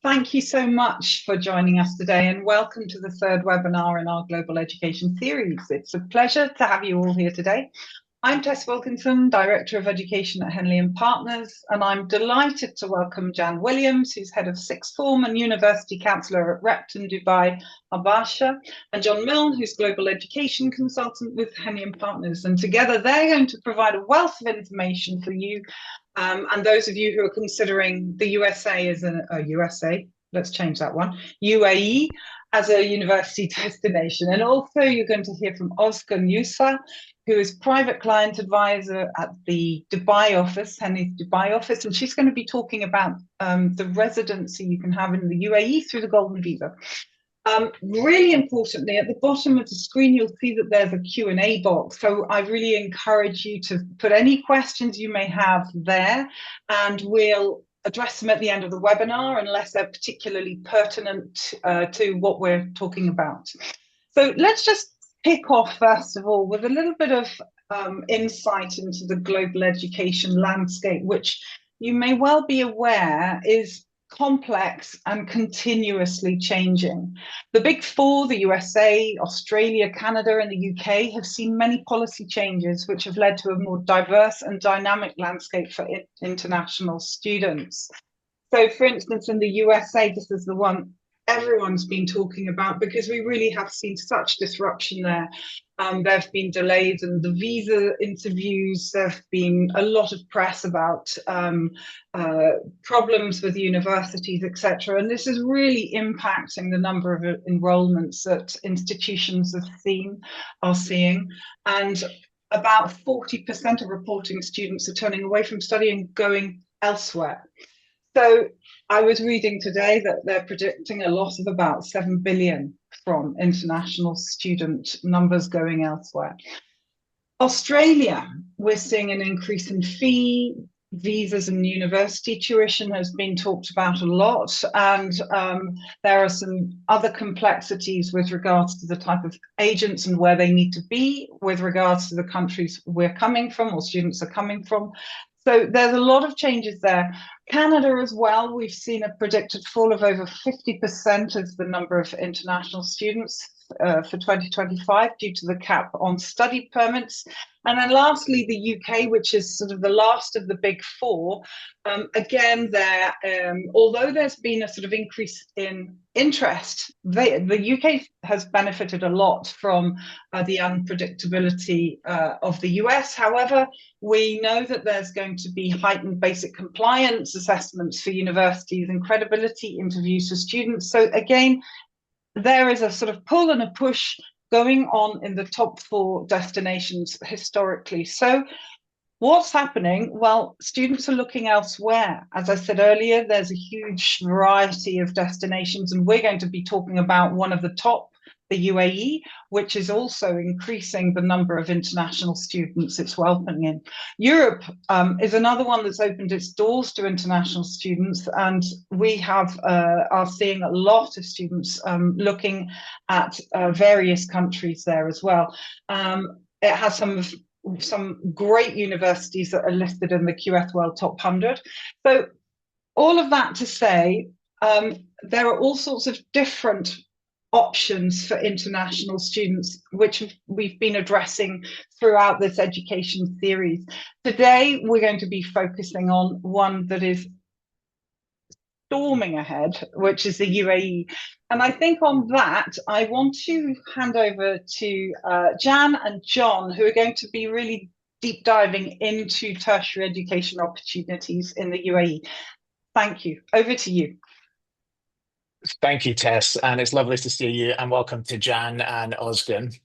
Thank you so much for joining us today and welcome to the third webinar in our Global Education series. It's a pleasure to have you all here today. I'm Tess Wilkinson, Director of Education at Henley & Partners, and I'm delighted to welcome Jan Williams, who's Head of Sixth Form and University Counsellor at Repton Dubai Habasha, and John Milne, who's Global Education Consultant with Henley & Partners. And together they're going to provide a wealth of information for you and those of you who are considering the USA as let's change that one, UAE as a university destination. And also you're going to hear from Özgün Yüksel, who is Private Client Advisor at the Dubai office, Henley's Dubai office, and she's going to be talking about the residency you can have in the UAE through the Golden Visa. Really importantly, at the bottom of the screen, you'll see that there's a Q&A box. So I really encourage you to put any questions you may have there, and we'll address them at the end of the webinar unless they're particularly pertinent to what we're talking about. So let's just kick off, first of all, with a little bit of insight into the global education landscape, which you may well be aware is complex and continuously changing. The Big Four, the USA, Australia, Canada, and the UK have seen many policy changes which have led to a more diverse and dynamic landscape for international students. So, for instance, in the USA, this is the one everyone's been talking about because we really have seen such disruption there. There have been delays in the visa interviews. There have been a lot of press about problems with universities, etc. And this is really impacting the number of enrollments that institutions are seeing. And about 40% of reporting students are turning away from studying, going elsewhere. So I was reading today that they're predicting a loss of about 7 billion from international student numbers going elsewhere. Australia, we're seeing an increase in fee, visas, and university tuition has been talked about a lot. And there are some other complexities with regards to the type of agents and where they need to be with regards to the countries we're coming from or students are coming from. So there's a lot of changes there. Canada as well, we've seen a predicted fall of over 50% of the number of international students for 2025 due to the cap on study permits. And then lastly, the UK, which is sort of the last of the Big Four. Again, although there's been a sort of increase in interest, the UK has benefited a lot from the unpredictability of the US. However, we know that there's going to be heightened basic compliance assessments for universities and credibility interviews for students. So again, there is a sort of pull and a push going on in the top four destinations historically. So what's happening? Well, students are looking elsewhere. As I said earlier, there's a huge variety of destinations, and we're going to be talking about one of the top, the UAE, which is also increasing the number of international students it's welcoming in. Europe is another one that's opened its doors to international students, and we are seeing a lot of students looking at various countries there as well. It has some great universities that are listed in the QS World Top 100. So all of that to say, there are all sorts of different options for international students, which we've been addressing throughout this education series. Today, we're going to be focusing on one that is storming ahead, which is the UAE. And I think on that, I want to hand over to Jan and John, who are going to be really deep diving into tertiary education opportunities in the UAE. Thank you. Over to you. Thank you, Tess, and it's lovely to see you, and welcome to Jan and Özgün.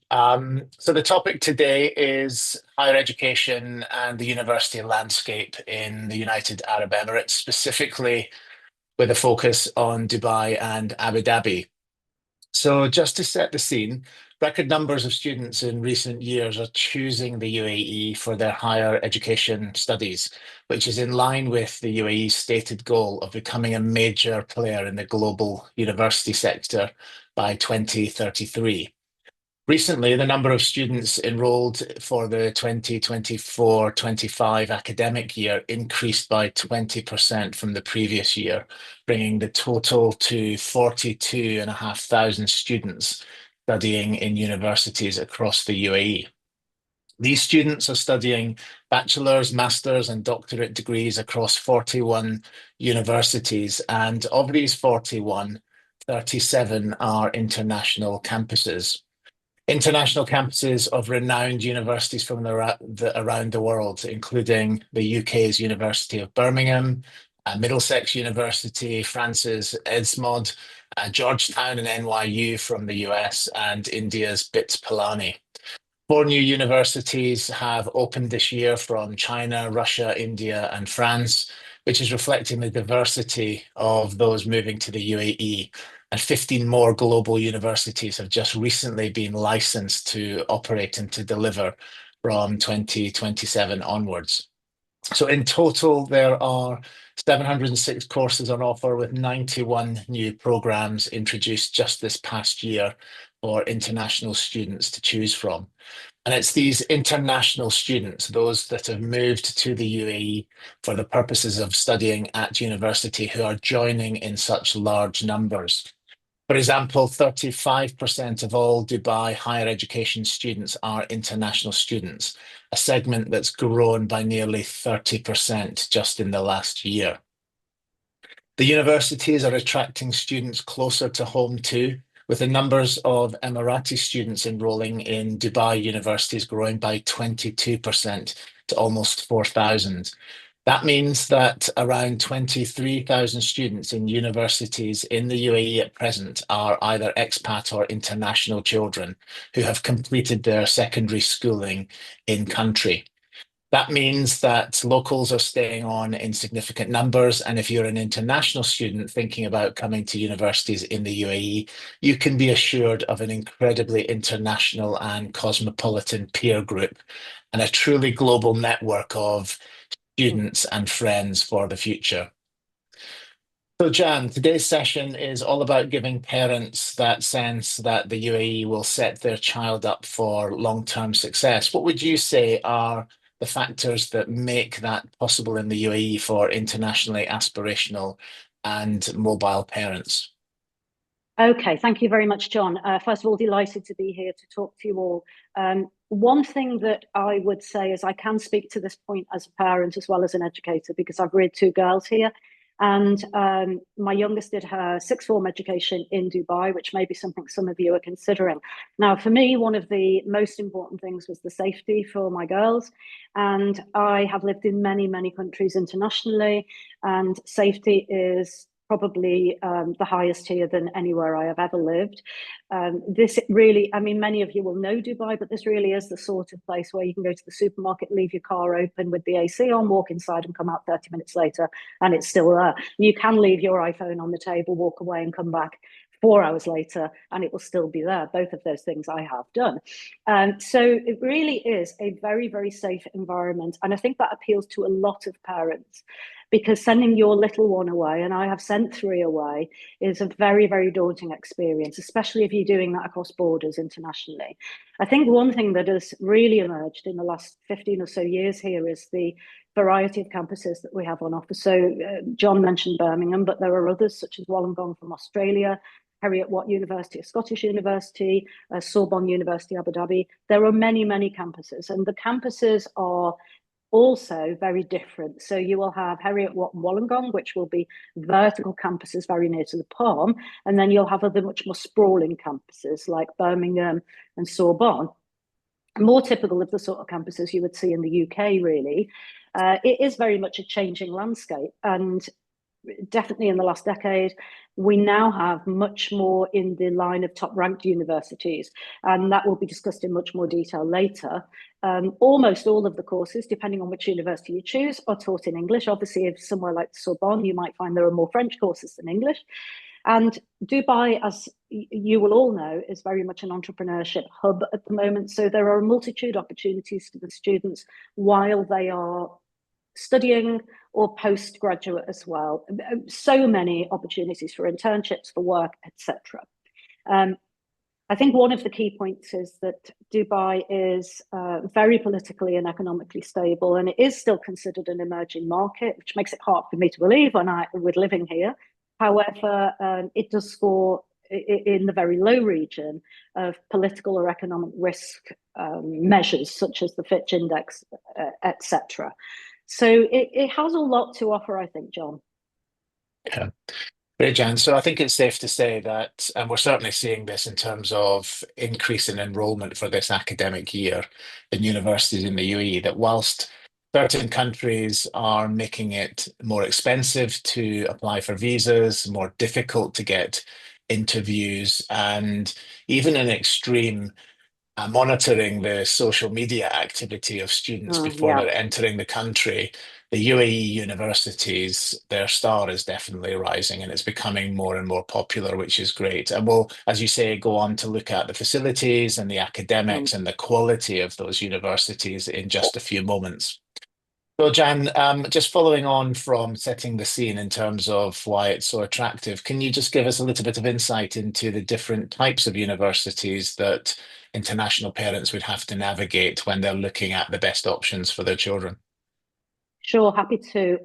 So the topic today is higher education and the university landscape in the United Arab Emirates, specifically with a focus on Dubai and Abu Dhabi. So just to set the scene, record numbers of students in recent years are choosing the UAE for their higher education studies, which is in line with the UAE's stated goal of becoming a major player in the global university sector by 2033. Recently, the number of students enrolled for the 2024-25 academic year increased by 20% from the previous year, bringing the total to 42,500 students studying in universities across the UAE. These students are studying bachelor's, master's, and doctorate degrees across 41 universities, and of these 41, 37 are international campuses. International campuses of renowned universities from around the world, including the UK's University of Birmingham, Middlesex University, France's ESMOD, Georgetown and NYU from the US, and India's BITS Pilani. Four new universities have opened this year from China, Russia, India, and France, which is reflecting the diversity of those moving to the UAE. And 15 more global universities have just recently been licensed to operate and to deliver from 2027 onwards. So in total, there are 706 courses on offer with 91 new programs introduced just this past year for international students to choose from. And it's these international students, those that have moved to the UAE for the purposes of studying at university, who are joining in such large numbers. For example, 35% of all Dubai higher education students are international students, a segment that's grown by nearly 30% just in the last year. The universities are attracting students closer to home too, with the numbers of Emirati students enrolling in Dubai universities growing by 22% to almost 4,000. That means that around 23,000 students in universities in the UAE at present are either expat or international children who have completed their secondary schooling in country. That means that locals are staying on in significant numbers. And if you're an international student thinking about coming to universities in the UAE, you can be assured of an incredibly international and cosmopolitan peer group and a truly global network of students and friends for the future. So, Jan, today's session is all about giving parents that sense that the UAE will set their child up for long-term success. What would you say are the factors that make that possible in the UAE for internationally aspirational and mobile parents? Okay, thank you very much, John. First of all, delighted to be here to talk to you all. One thing that I would say is I can speak to this point as a parent as well as an educator because I've reared two girls here. And my youngest did her sixth form education in Dubai, which may be something some of you are considering. Now, for me, one of the most important things was the safety for my girls. And I have lived in many, many countries internationally, and safety is probably the highest here than anywhere I have ever lived. This really, I mean, many of you will know Dubai, but this really is the sort of place where you can go to the supermarket, leave your car open with the AC on, walk inside and come out 30 minutes later, and it's still there. You can leave your iPhone on the table, walk away and come back 4 hours later, and it will still be there. Both of those things I have done. So it really is a very, very safe environment. And I think that appeals to a lot of parents because sending your little one away, and I have sent three away, is a very, very daunting experience, especially if you're doing that across borders internationally. I think one thing that has really emerged in the last 15 or so years here is the variety of campuses that we have on offer. So John mentioned Birmingham, but there are others such as Wollongong from Australia, Heriot-Watt University, a Scottish university, Sorbonne University, Abu Dhabi. There are many, many campuses, and the campuses are also very different. So you will have Heriot-Watt and Wollongong, which will be vertical campuses very near to the Palm, and then you'll have other much more sprawling campuses like Birmingham and Sorbonne. More typical of the sort of campuses you would see in the UK, really. It is very much a changing landscape, and definitely in the last decade, we now have much more in the line of top ranked universities, and that will be discussed in much more detail later. Almost all of the courses, depending on which university you choose, are taught in English. Obviously, if somewhere like Sorbonne, you might find there are more French courses than English. And Dubai, as you will all know, is very much an entrepreneurship hub at the moment. So there are a multitude of opportunities for the students while they are studying or postgraduate as well. So many opportunities for internships, for work, etc. I think one of the key points is that Dubai is very politically and economically stable, and it is still considered an emerging market, which makes it hard for me to believe with living here. However, it does score in the very low region of political or economic risk measures, such as the Fitch Index, etc. So it has a lot to offer, I think, John. Yeah. Great, Jan. So I think it's safe to say that, and we're certainly seeing this in terms of increase in enrollment for this academic year in universities in the UAE, that whilst certain countries are making it more expensive to apply for visas, more difficult to get interviews, and even an extreme monitoring the social media activity of students before they're entering the country, the UAE universities, their star is definitely rising and it's becoming more and more popular, which is great. And we'll, as you say, go on to look at the facilities and the academics and the quality of those universities in just a few moments. So, Jan, just following on from setting the scene in terms of why it's so attractive, can you just give us a little bit of insight into the different types of universities that international parents would have to navigate when they're looking at the best options for their children? Sure, happy to.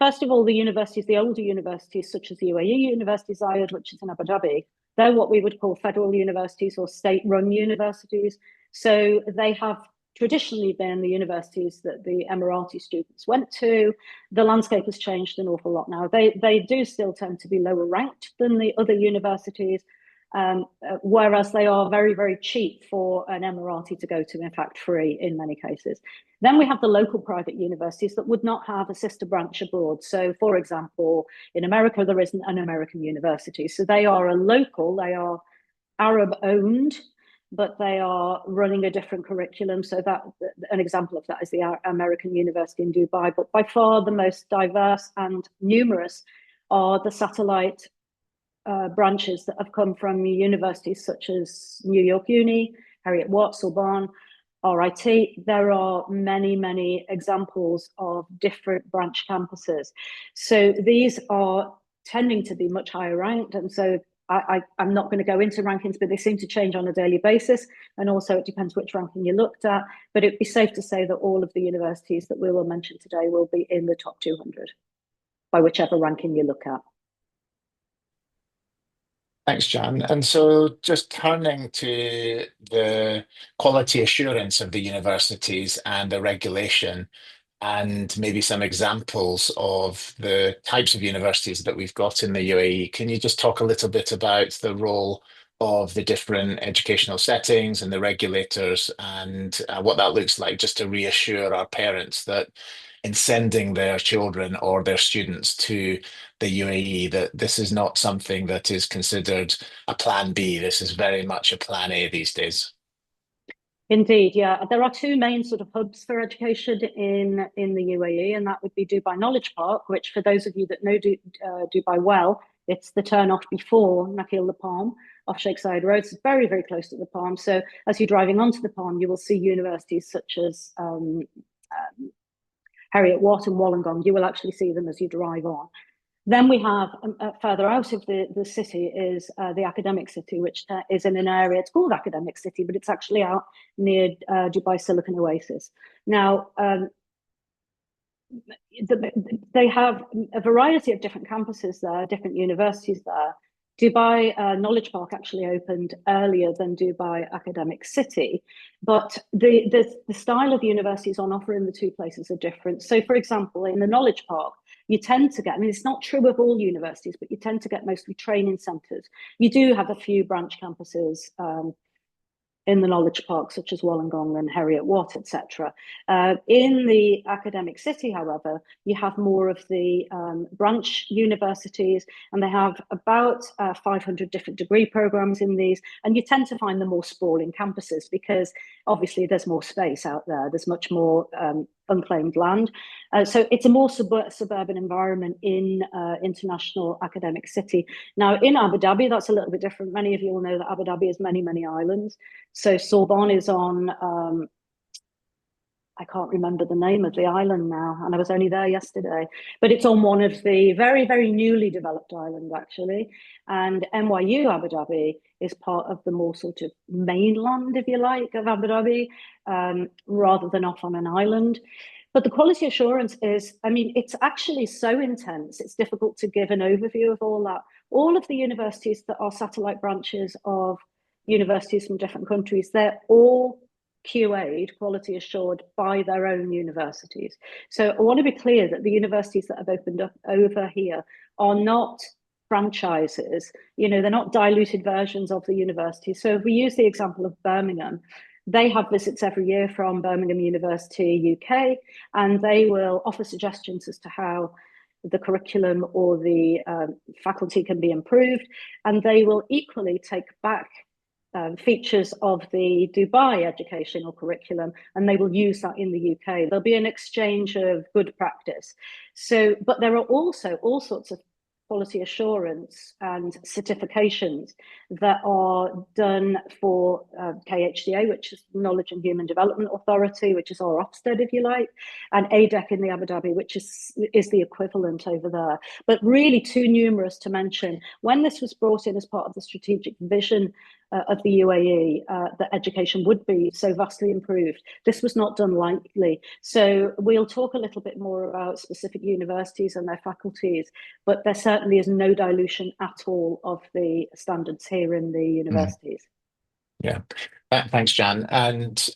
First of all, the universities, the older universities, such as the UAE University Zayed, which is in Abu Dhabi, they're what we would call federal universities or state-run universities. So they have traditionally been the universities that the Emirati students went to. The landscape has changed an awful lot now. They do still tend to be lower ranked than the other universities, whereas they are very, very cheap for an Emirati to go to, in fact, free in many cases. Then we have the local private universities that would not have a sister branch abroad. So, for example, in America, there isn't an American university. So they are a local, they are Arab owned, but they are running a different curriculum. So that an example of that is the American University in Dubai. But by far the most diverse and numerous are the satellite branches that have come from universities such as New York Uni, Harriet Watt, Sorbonne, RIT. There are many, many examples of different branch campuses. So these are tending to be much higher ranked. And so I'm not going to go into rankings, but they seem to change on a daily basis. And also it depends which ranking you looked at. But it'd be safe to say that all of the universities that we will mention today will be in the top 200 by whichever ranking you look at. Thanks, Jan. And so just turning to the quality assurance of the universities and the regulation, and maybe some examples of the types of universities that we've got in the UAE. Can you just talk a little bit about the role of the different educational settings and the regulators and what that looks like, just to reassure our parents that in sending their children or their students to the UAE, that this is not something that is considered a plan B. This is very much a plan A these days. Indeed, yeah. There are two main sort of hubs for education in the UAE, and that would be Dubai Knowledge Park, which for those of you that know Dubai well, it's the turn off before Nakheel the Palm off Sheikh Zayed Road. It's very, very close to the Palm. So as you're driving onto the Palm, you will see universities such as Harriet Watt and Wollongong. You will actually see them as you drive on. Then we have further out of the city is the academic city, which is in an area, it's called Academic City, but it's actually out near Dubai Silicon Oasis. Now, they have a variety of different campuses there, different universities there. Dubai Knowledge Park actually opened earlier than Dubai Academic City, but the style of universities on offer in the two places are different. So, for example, in the Knowledge Park, you tend to get, I mean, it's not true of all universities, but you tend to get mostly training centres. You do have a few branch campuses in the Knowledge Park, such as Wollongong and Harriet Watt, etc. In the academic city, however, you have more of the branch universities, and they have about 500 different degree programs in these, and you tend to find the more sprawling campuses because obviously there's more space out there, there's much more unclaimed land. So it's a more suburban environment in international academic city. Now in Abu Dhabi, that's a little bit different. Many of you will know that Abu Dhabi has many, many islands. So Sorbonne is on I can't remember the name of the island now, and I was only there yesterday, but it's on one of the very, very newly developed islands, actually. And NYU Abu Dhabi is part of the more sort of mainland, if you like, of Abu Dhabi, rather than off on an island. But the quality assurance is, I mean, it's actually so intense, it's difficult to give an overview of all that. All of the universities that are satellite branches of universities from different countries, they're all QA'd, quality assured, by their own universities. So I want to be clear that the universities that have opened up over here are not franchises. You know, they're not diluted versions of the university. So if we use the example of Birmingham, they have visits every year from Birmingham University, UK, and they will offer suggestions as to how the curriculum or the faculty can be improved. And they will equally take back features of the Dubai educational curriculum, and they will use that in the UK. There'll be an exchange of good practice. So, but there are also all sorts of quality assurance and certifications that are done for KHDA, which is Knowledge and Human Development Authority, which is our Ofsted, if you like, and ADEC in the Abu Dhabi, which is the equivalent over there. But really too numerous to mention. When this was brought in as part of the strategic vision of the UAE, that education would be so vastly improved, this was not done lightly. So we'll talk a little bit more about specific universities and their faculties, but there certainly is no dilution at all of the standards here in the universities. Yeah, thanks, Jan. And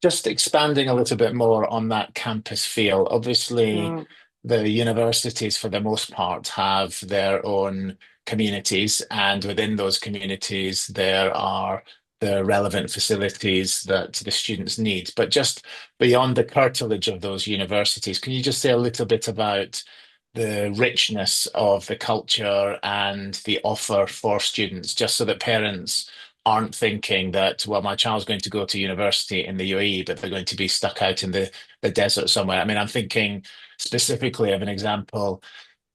just expanding a little bit more on that campus feel, obviously the universities for the most part have their own communities, and within those communities there are the relevant facilities that the students need. But just beyond the curtilage of those universities, can you just say a little bit about the richness of the culture and the offer for students, just so that parents aren't thinking that, well, my child's going to go to university in the UAE, but they're going to be stuck out in the desert somewhere. I mean, I'm thinking specifically of an example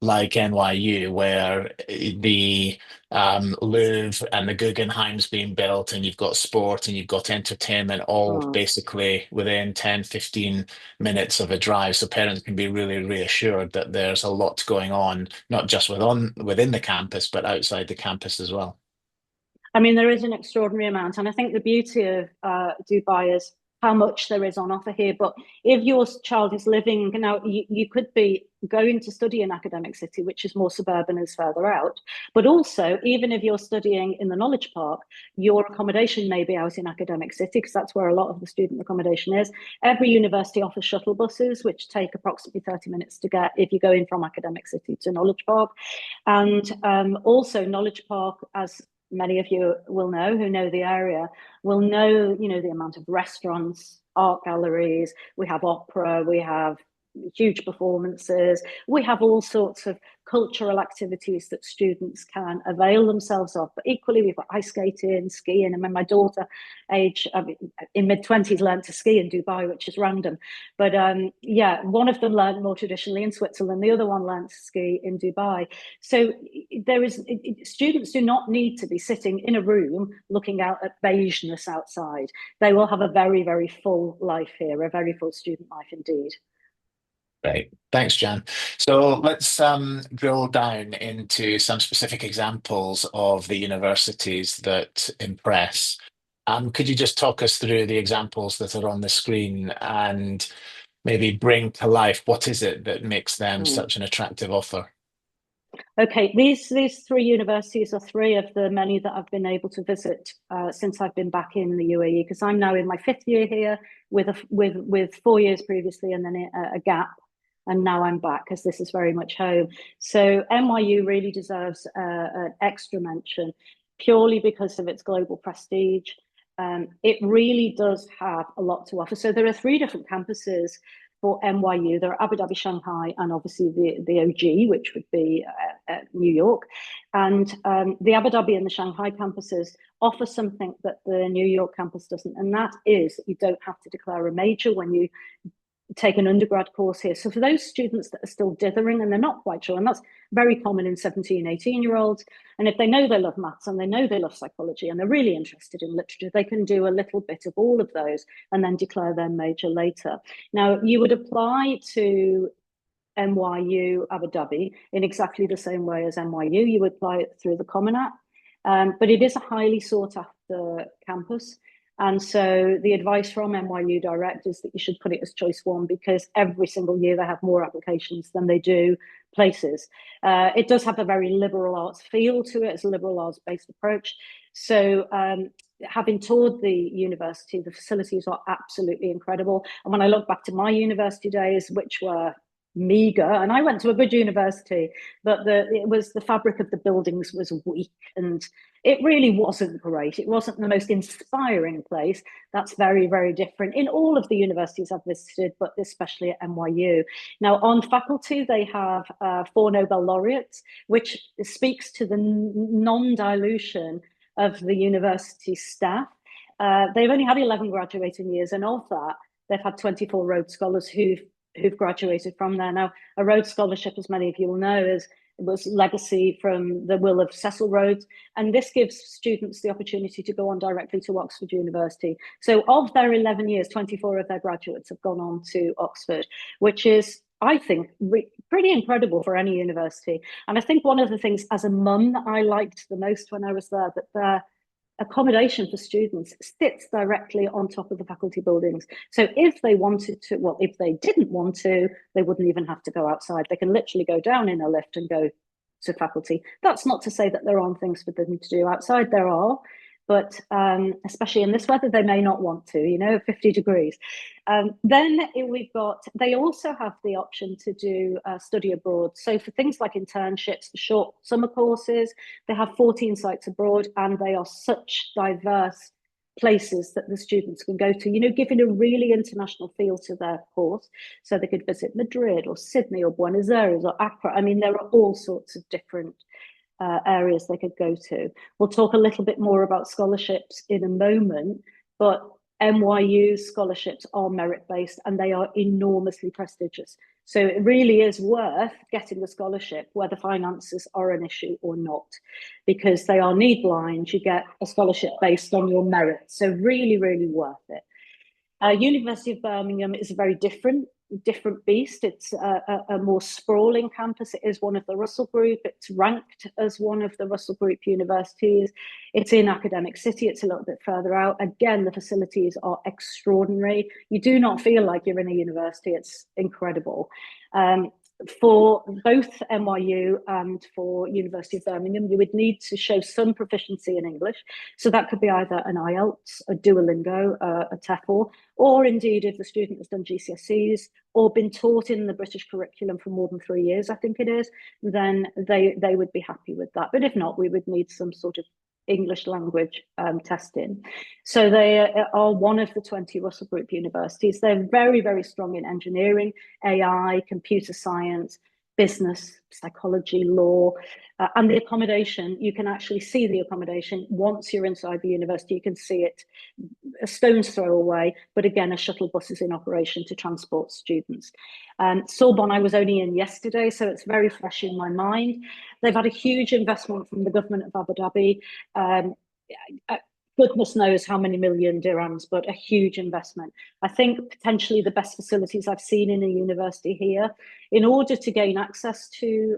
like NYU, where the Louvre and the Guggenheim's being built, and you've got sport and you've got entertainment all basically within 10, 15 minutes of a drive. So parents can be really reassured that there's a lot going on, not just within the campus, but outside the campus as well. I mean, there is an extraordinary amount. And I think the beauty of Dubai is how much there is on offer here. But if your child is living, now you could be going to study in academic city, which is more suburban, is further out. But also, even if you're studying in the Knowledge Park, your accommodation may be out in academic city, because that's where a lot of the student accommodation is. Every university offers shuttle buses, which take approximately 30 minutes to get if you're going from academic city to Knowledge Park. And also Knowledge Park, as many of you will know who know the area, will know, you know, the amount of restaurants, art galleries, we have opera, we have huge performances, we have all sorts of cultural activities that students can avail themselves of. But equally, we've got ice skating, skiing. I mean, my daughter, in mid-20s, learned to ski in Dubai, which is random. But yeah, one of them learned more traditionally in Switzerland, the other one learned to ski in Dubai. So students do not need to be sitting in a room looking out at beigeness outside. They will have a very, very full life here, a very full student life indeed. Great. Thanks, Jan. So let's drill down into some specific examples of the universities that impress. Could you just talk us through the examples that are on the screen and maybe bring to life what is it that makes them such an attractive offer? Okay, these three universities are three of the many that I've been able to visit since I've been back in the UAE, because I'm now in my 5th year here with 4 years previously and then a gap. And now I'm back, because this is very much home. So NYU really deserves an extra mention, purely because of its global prestige. It really does have a lot to offer. So there are 3 different campuses for NYU. There are Abu Dhabi, Shanghai, and obviously the OG, which would be New York. And the Abu Dhabi and the Shanghai campuses offer something that the New York campus doesn't, and that is that you don't have to declare a major when you take an undergrad course here. So for those students that are still dithering and they're not quite sure, and that's very common in 17, 18-year-olds, and if they know they love maths and they know they love psychology and they're really interested in literature, they can do a little bit of all of those and then declare their major later. Now, you would apply to NYU Abu Dhabi in exactly the same way as NYU. You would apply it through the Common App, but it is a highly sought after campus. And so the advice from NYU Direct is that you should put it as choice one, because every single year they have more applications than they do places. It does have a very liberal arts feel to it. It's a liberal arts based approach. So having toured the university, the facilities are absolutely incredible. And when I look back to my university days, which were meager, and I went to a good university, but the fabric of the buildings was weak, and it really wasn't great. It wasn't the most inspiring place. That's very, very different in all of the universities I've visited, but especially at NYU. Now, on faculty, they have 4 Nobel laureates, which speaks to the non-dilution of the university staff. They've only had 11 graduating years, and of that, they've had 24 Rhodes Scholars who've graduated from there. Now, a Rhodes Scholarship, as many of you will know, was legacy from the will of Cecil Rhodes, and this gives students the opportunity to go on directly to Oxford University. So of their 11 years, 24 of their graduates have gone on to Oxford, which is, I think, pretty incredible for any university. And I think one of the things as a mum that I liked the most when I was there, that their accommodation for students sits directly on top of the faculty buildings. So if they wanted to, well, if they didn't want to, they wouldn't even have to go outside. They can literally go down in a lift and go to faculty. That's not to say that there aren't things for them to do outside. There are, but especially in this weather, they may not want to, 50 degrees. Then they also have the option to do study abroad. So for things like internships, for short summer courses, they have 14 sites abroad, and they are such diverse places that the students can go to, giving a really international feel to their course. So they could visit Madrid or Sydney or Buenos Aires or Accra. I mean, there are all sorts of different areas they could go to. We'll talk a little bit more about scholarships in a moment, but NYU scholarships are merit-based and they are enormously prestigious. So it really is worth getting the scholarship, whether finances are an issue or not, because they are need blind. You get a scholarship based on your merit. So really, really worth it. University of Birmingham is a very different beast. It's a more sprawling campus. It is one of the Russell Group. It's ranked as one of the Russell Group universities. It's in Academic City. It's a little bit further out. Again, the facilities are extraordinary. You do not feel like you're in a university. It's incredible. For both NYU and for University of Birmingham, you would need to show some proficiency in English. So that could be either an IELTS, a Duolingo, a TEFL, or indeed if the student has done GCSEs or been taught in the British curriculum for more than 3 years, I think it is, then they would be happy with that. But if not, we would need some sort of English language testing. So they are one of the 20 Russell Group universities. They're very, very strong in engineering, AI, computer science, business, psychology, law, and the accommodation. You can actually see the accommodation once you're inside the university. You can see it a stone's throw away, but again, a shuttle bus is in operation to transport students. Sorbonne, I was only in yesterday, so it's very fresh in my mind. They've had a huge investment from the government of Abu Dhabi. Goodness knows how many million dirhams, but a huge investment. I think potentially the best facilities I've seen in a university here. In order to gain access to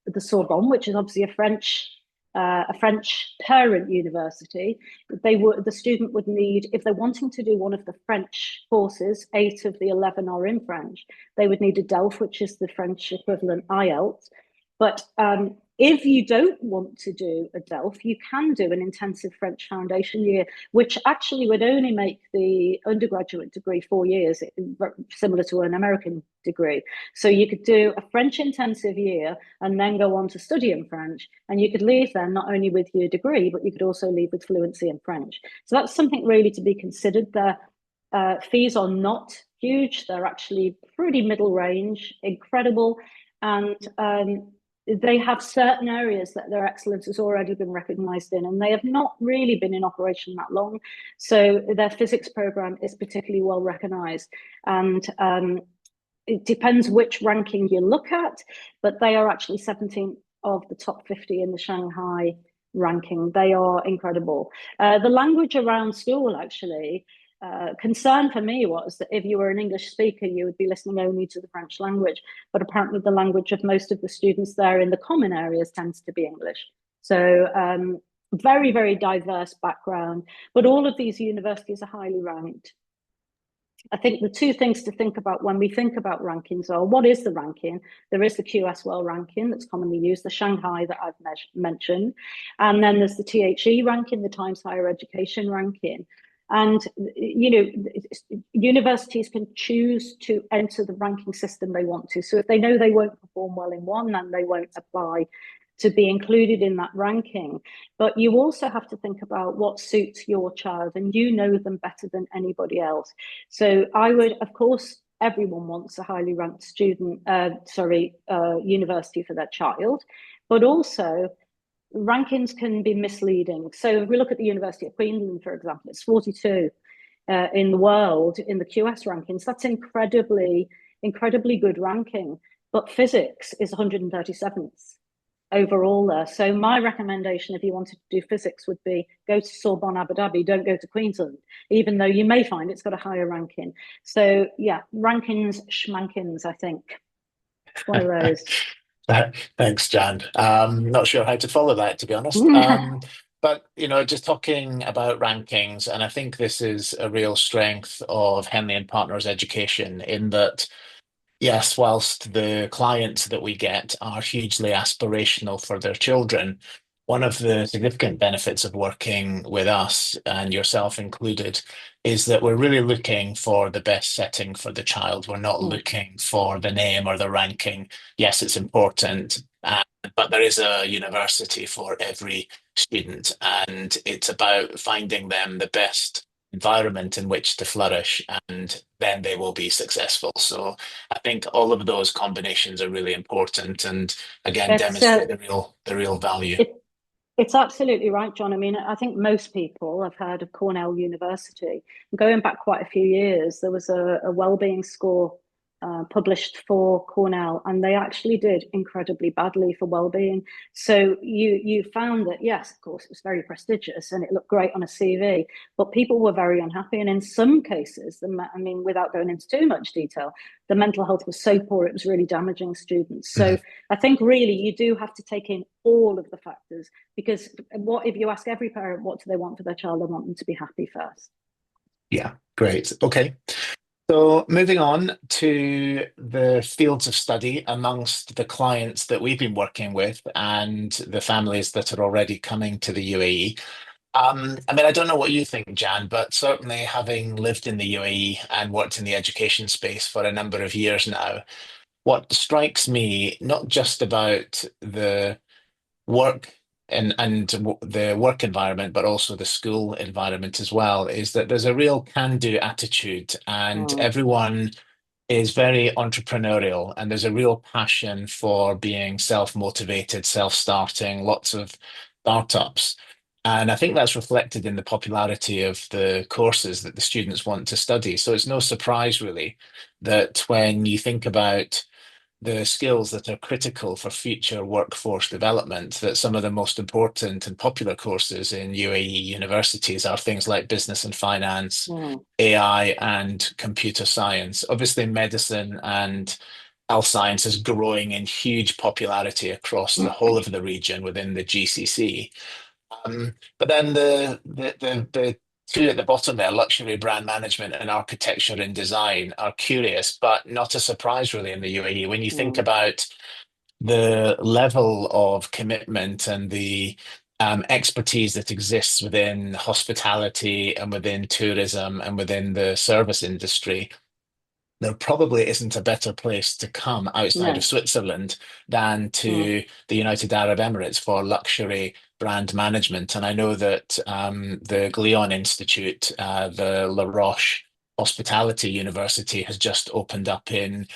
the Sorbonne, which is obviously a French parent university, the student would need, if they're wanting to do one of the French courses, 8 of the 11 are in French, they would need a DELF, which is the French equivalent IELTS. But if you don't want to do a DELF, you can do an intensive French foundation year, which actually would only make the undergraduate degree 4 years, similar to an American degree. So you could do a French intensive year and then go on to study in French. And you could leave there not only with your degree, but you could also leave with fluency in French. So that's something really to be considered. Their fees are not huge. They're actually pretty middle range, incredible. And they have certain areas that their excellence has already been recognised in, and they have not really been in operation that long. So their physics programme is particularly well recognised. And it depends which ranking you look at, but they are actually 17th of the top 50 in the Shanghai ranking. They are incredible. The language around school, actually, concern for me was that if you were an English speaker, you would be listening only to the French language. But apparently, the language of most of the students there in the common areas tends to be English. So, very, very diverse background. But all of these universities are highly ranked. I think the two things to think about when we think about rankings are, what is the ranking? There is the QS Well ranking that's commonly used, the Shanghai that I've mentioned. And then there's the THE ranking, the Times Higher Education ranking. And, you know, universities can choose to enter the ranking system they want to. So if they know they won't perform well in one, then they won't apply to be included in that ranking. But you also have to think about what suits your child, and you know them better than anybody else. So I would, of course, everyone wants a highly ranked student, university for their child, but also rankings can be misleading. So if we look at the University of Queensland, for example, it's 42 in the world in the QS rankings. That's incredibly good ranking. But physics is 137th overall there. So my recommendation, if you wanted to do physics, would be go to Sorbonne Abu Dhabi, don't go to Queensland, even though you may find it's got a higher ranking. So yeah, rankings, schmankins, I think. It's one of those. Thanks, Jan. Not sure how to follow that, to be honest. But, you know, just talking about rankings, and I think this is a real strength of Henley and Partners Education in that, yes, whilst the clients that we get are hugely aspirational for their children, one of the significant benefits of working with us, and yourself included, is that we're really looking for the best setting for the child. We're not looking for the name or the ranking. Yes, it's important, but there is a university for every student, and it's about finding them the best environment in which to flourish, and then they will be successful. So I think all of those combinations are really important, and again, demonstrate the real value. It's absolutely right, John. I mean, I think most people have heard of Cornell University. Going back quite a few years, there was a well-being score published for Cornell, and they actually did incredibly badly for well-being. So you found that, yes, of course, it was very prestigious and it looked great on a CV, but people were very unhappy. And in some cases, I mean, without going into too much detail, the mental health was so poor, it was really damaging students. So I think really you do have to take in all of the factors, because what if you ask every parent what do they want for their child, they want them to be happy first. Yeah, great. Okay. So moving on to the fields of study amongst the clients that we've been working with and the families that are already coming to the UAE. I mean, I don't know what you think, Jan, but certainly having lived in the UAE and worked in the education space for a number of years now, what strikes me, not just about the work and the work environment, but also the school environment as well, is that there's a real can-do attitude, and everyone is very entrepreneurial, and there's a real passion for being self-motivated, self-starting, lots of startups. And I think that's reflected in the popularity of the courses that the students want to study. So it's no surprise, really, that when you think about the skills that are critical for future workforce development, that some of the most important and popular courses in UAE universities are things like business and finance, AI, and computer science. Obviously, medicine and health science is growing in huge popularity across the whole of the region within the GCC. But then the two at the bottom there, luxury brand management and architecture and design, are curious, but not a surprise really in the UAE. When you think about the level of commitment and the expertise that exists within hospitality and within tourism and within the service industry, there probably isn't a better place to come outside of Switzerland than to the United Arab Emirates for luxury brand management. And I know that the Glion Institute, the La Roche Hospitality University, has just opened up in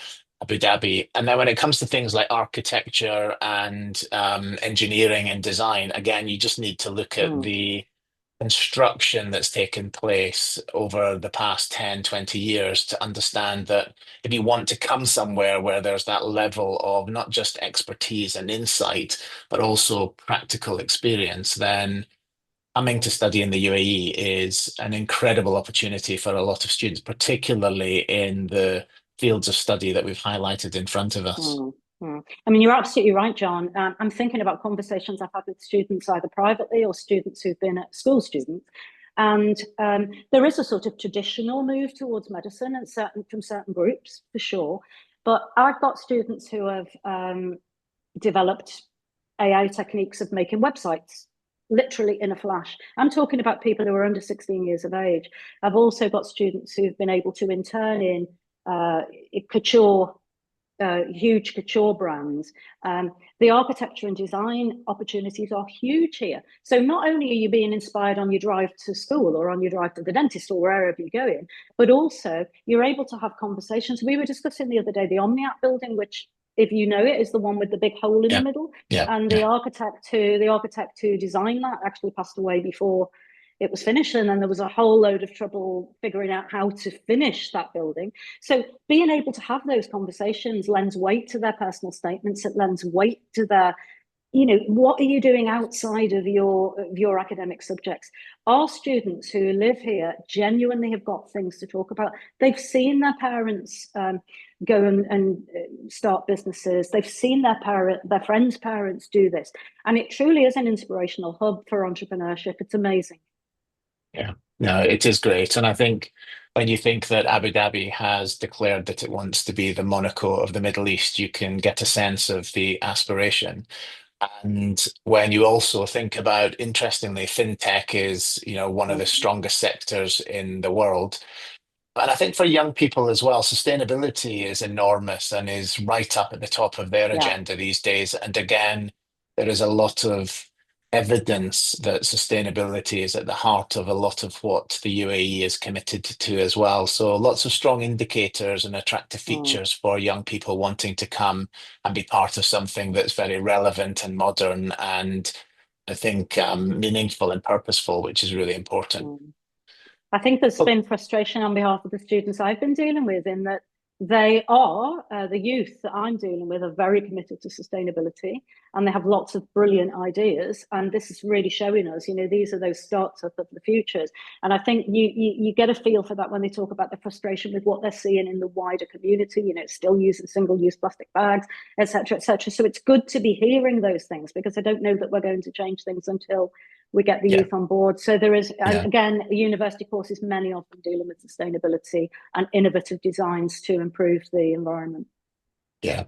Abu Dhabi. And then when it comes to things like architecture and engineering and design, again, you just need to look at the construction that's taken place over the past 10, 20 years to understand that if you want to come somewhere where there's that level of not just expertise and insight, but also practical experience, then coming to study in the UAE is an incredible opportunity for a lot of students, particularly in the fields of study that we've highlighted in front of us. I mean, you're absolutely right, John. I'm thinking about conversations I've had with students either privately or students who've been at school students. And there is a sort of traditional move towards medicine and from certain groups, for sure. But I've got students who have developed AI techniques of making websites, literally in a flash. I'm talking about people who are under 16 years of age. I've also got students who've been able to intern in couture, huge couture brands. The architecture and design opportunities are huge here. So not only are you being inspired on your drive to school or on your drive to the dentist or wherever you're going, but also you're able to have conversations. We were discussing the other day the OmniApp building, which, if you know it, is the one with the big hole in the middle. And the architect who designed that actually passed away before it was finished, and then there was a whole load of trouble figuring out how to finish that building. So being able to have those conversations lends weight to their personal statements. It lends weight to their, what are you doing outside of your academic subjects? Our students who live here genuinely have got things to talk about. They've seen their parents go and start businesses. They've seen their friends' parents do this. And it truly is an inspirational hub for entrepreneurship. It's amazing. Yeah, no, it is great. And I think when you think that Abu Dhabi has declared that it wants to be the Monaco of the Middle East, you can get a sense of the aspiration. And when you also think about, interestingly, fintech is, one of the strongest sectors in the world. And I think for young people as well, sustainability is enormous and is right up at the top of their agenda these days. And again, there is a lot of evidence that sustainability is at the heart of a lot of what the UAE is committed to as well. So lots of strong indicators and attractive features for young people wanting to come and be part of something that's very relevant and modern and I think meaningful and purposeful, which is really important. I think there's been frustration on behalf of the students I've been dealing with in that they are, the youth that I'm dealing with are very committed to sustainability and they have lots of brilliant ideas. And this is really showing us, these are those startups of the futures. And I think you get a feel for that when they talk about the frustration with what they're seeing in the wider community, still using single-use plastic bags, et cetera, et cetera. So it's good to be hearing those things because I don't know that we're going to change things until we get the youth on board. So there is, again, university courses, many of them dealing with sustainability and innovative designs to improve the environment. Yeah.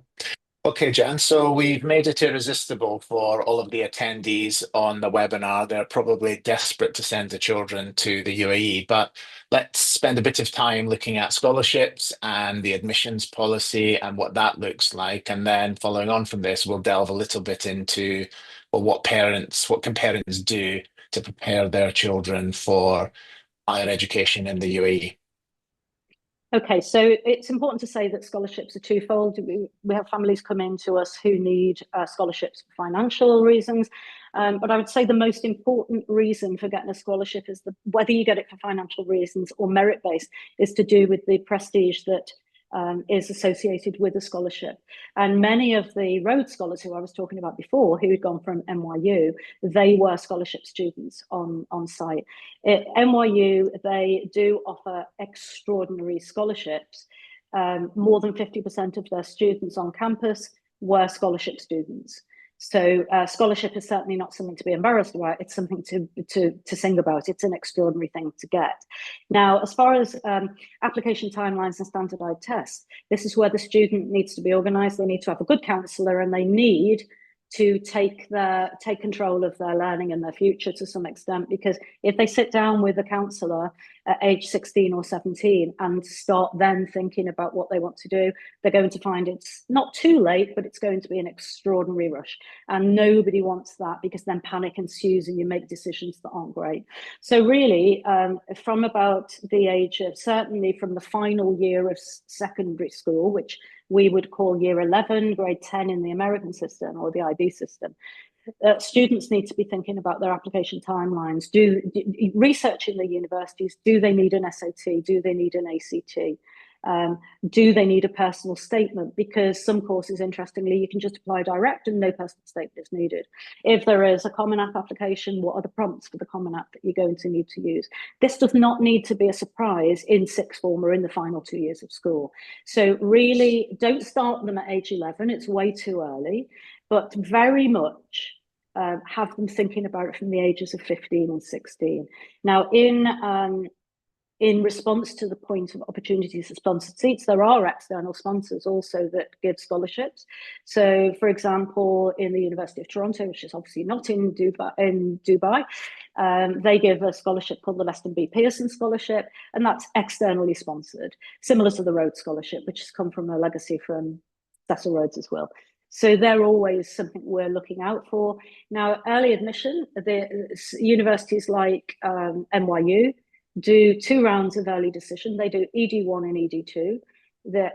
Okay, Jan. So we've made it irresistible for all of the attendees on the webinar. They're probably desperate to send the children to the UAE, but let's spend a bit of time looking at scholarships and the admissions policy and what that looks like. And then following on from this, we'll delve a little bit into what can parents do to prepare their children for higher education in the UAE. Okay, so it's important to say that scholarships are twofold. We have families come in to us who need scholarships for financial reasons. But I would say the most important reason for getting a scholarship is whether you get it for financial reasons or merit-based is to do with the prestige that is associated with a scholarship. And many of the Rhodes Scholars who I was talking about before, who had gone from NYU, they were scholarship students on site. At NYU, they do offer extraordinary scholarships. More than 50% of their students on campus were scholarship students. So scholarship is certainly not something to be embarrassed about. It's something to sing about. It's an extraordinary thing to get. Now, as far as application timelines and standardized tests, this is where the student needs to be organized. They need to have a good counselor and they need to take control of their learning and their future to some extent, because if they sit down with a counsellor at age 16 or 17 and start then thinking about what they want to do, they're going to find it's not too late, but it's going to be an extraordinary rush. And nobody wants that because then panic ensues and you make decisions that aren't great. So really, from about the age of, certainly from the final year of secondary school, which we would call year 11, grade 10 in the American system or the IB system. Students need to be thinking about their application timelines. Research in the universities, do they need an SAT? Do they need an ACT? Do they need a personal statement? Because some courses, interestingly, you can just apply direct and no personal statement is needed. If there is a Common App application, what are the prompts for the Common App that you're going to need to use? This does not need to be a surprise in sixth form or in the final 2 years of school. So really, don't start them at age 11. It's way too early, but very much have them thinking about it from the ages of 15 and 16. Now, in response to the point of opportunities for sponsored seats, there are external sponsors also that give scholarships. So, for example, in the University of Toronto, which is obviously not in Dubai, they give a scholarship called the Leston B. Pearson Scholarship, and that's externally sponsored, similar to the Rhodes Scholarship, which has come from a legacy from Cecil Rhodes as well. So they're always something we're looking out for. Now, early admission, the universities like NYU do 2 rounds of early decision. They do ED1 and ED2,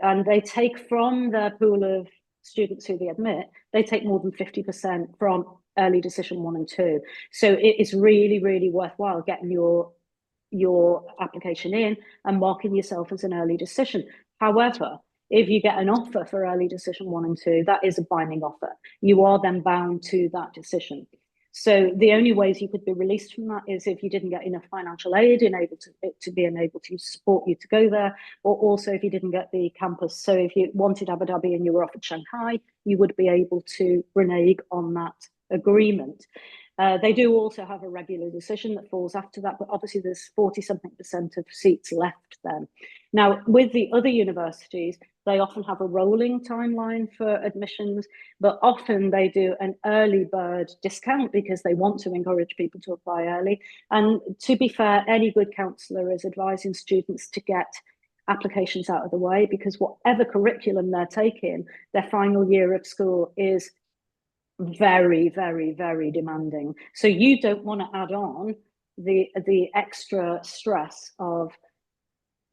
and they take from their pool of students who they admit, they take more than 50% from early decision 1 and 2. So it is really, really worthwhile getting your application in and marking yourself as an early decision. However, if you get an offer for early decision 1 and 2, that is a binding offer. You are then bound to that decision. So the only ways you could be released from that is if you didn't get enough financial aid to be able to support you to go there, or also if you didn't get the campus. So if you wanted Abu Dhabi and you were offered Shanghai, you would be able to renege on that agreement. They do also have a regular decision that falls after that, but obviously there's 40-something% of seats left then. Now, with the other universities, they often have a rolling timeline for admissions, but often they do an early bird discount because they want to encourage people to apply early. And to be fair, any good counsellor is advising students to get applications out of the way, because whatever curriculum they're taking, their final year of school is very, very, very demanding. So you don't want to add on the extra stress of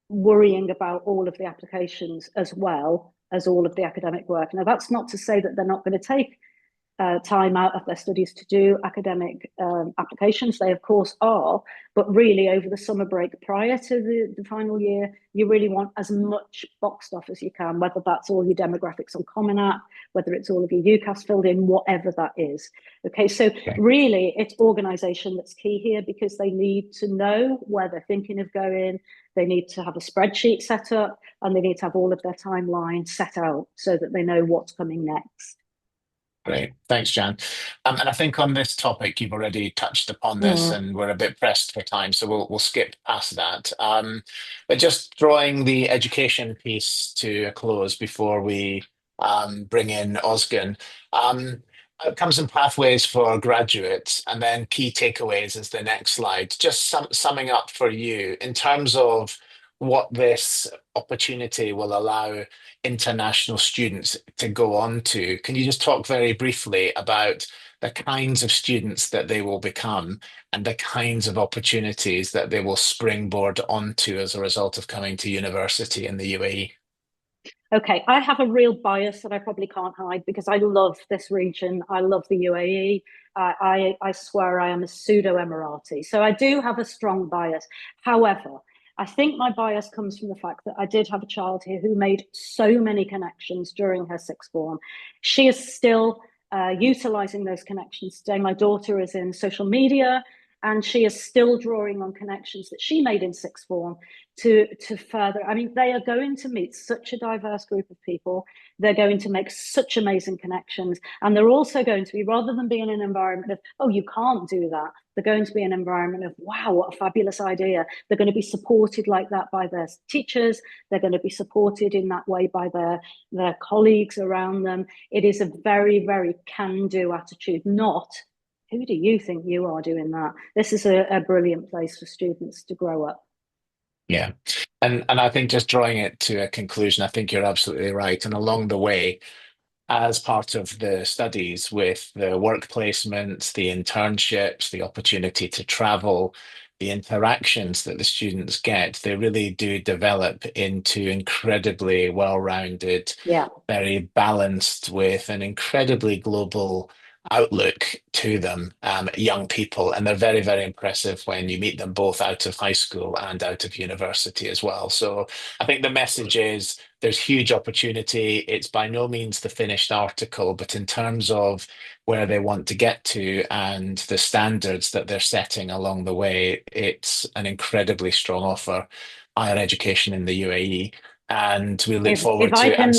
worrying about all of the applications as well as all of the academic work. Now, that's not to say that they're not going to take time out of their studies to do academic applications. They, of course, are. But really, over the summer break prior to the final year, you really want as much boxed off as you can, whether that's all your demographics on Common App, whether it's all of your UCAS filled in, whatever that is. Okay, so really, it's organisation that's key here, because they need to know where they're thinking of going. They need to have a spreadsheet set up, and they need to have all of their timelines set out so that they know what's coming next. Great. Thanks, Jan. And I think on this topic, you've already touched upon this, and we're a bit pressed for time, so we'll skip past that. But just drawing the education piece to a close before we bring in Ozgun. Outcomes and pathways for graduates, and then key takeaways is the next slide. Just summing up for you in terms of what this opportunity will allow international students to go on to. Can you just talk very briefly about the kinds of students that they will become and the kinds of opportunities that they will springboard onto as a result of coming to university in the UAE? Okay, I have a real bias that I probably can't hide, because I love this region. I love the UAE. I swear I am a pseudo Emirati. So I do have a strong bias. However, I think my bias comes from the fact that I did have a child here who made so many connections during her sixth form. She is still utilising those connections today. My daughter is in social media, and she is still drawing on connections that she made in sixth form to further. I mean, they are going to meet such a diverse group of people. They're going to make such amazing connections. And they're also going to be, rather than being in an environment of, oh, you can't do that, they're going to be an environment of, wow, what a fabulous idea. They're going to be supported like that by their teachers. They're going to be supported in that way by their colleagues around them. It is a very, very can-do attitude, not, who do you think you are doing that? This is a brilliant place for students to grow up. Yeah. And I think just drawing it to a conclusion, I think you're absolutely right. And along the way, as part of the studies with the work placements, the internships, the opportunity to travel, the interactions that the students get, they really do develop into incredibly well-rounded, Yeah. very balanced, with an incredibly global outlook to them, young people. And they're very, very impressive when you meet them both out of high school and out of university as well. So I think the message is there's huge opportunity. It's by no means the finished article, but in terms of where they want to get to and the standards that they're setting along the way, it's an incredibly strong offer, higher education in the UAE. And we look forward If I to, can,